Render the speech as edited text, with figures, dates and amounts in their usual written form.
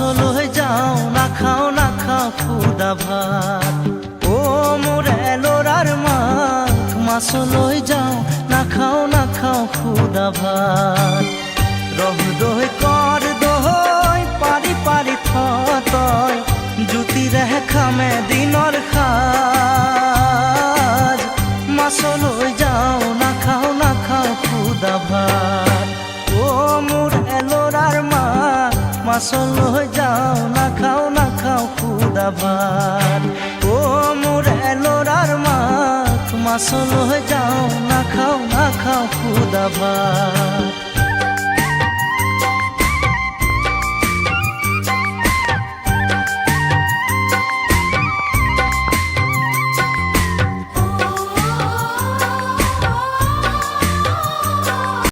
Muscle হয়ে যাও না খাও খুদা ভাত। ও মোরে লোরার মাখ মাছল হয়ে যাও না খাও খুদা ভাত। রহ দোহ কর দোহই পারি পারি থতয় জুতি রেহে খামে দিনর খাজ। মাছল হয়ে যাও না খাও খুদা ভাত। ও মোর এলোরার মা মাছল হয়ে যাও না খাও খুদা ভাত। ও মোর এলোরার মা মাছল হয়ে যাও না খাও খুদা ভাত।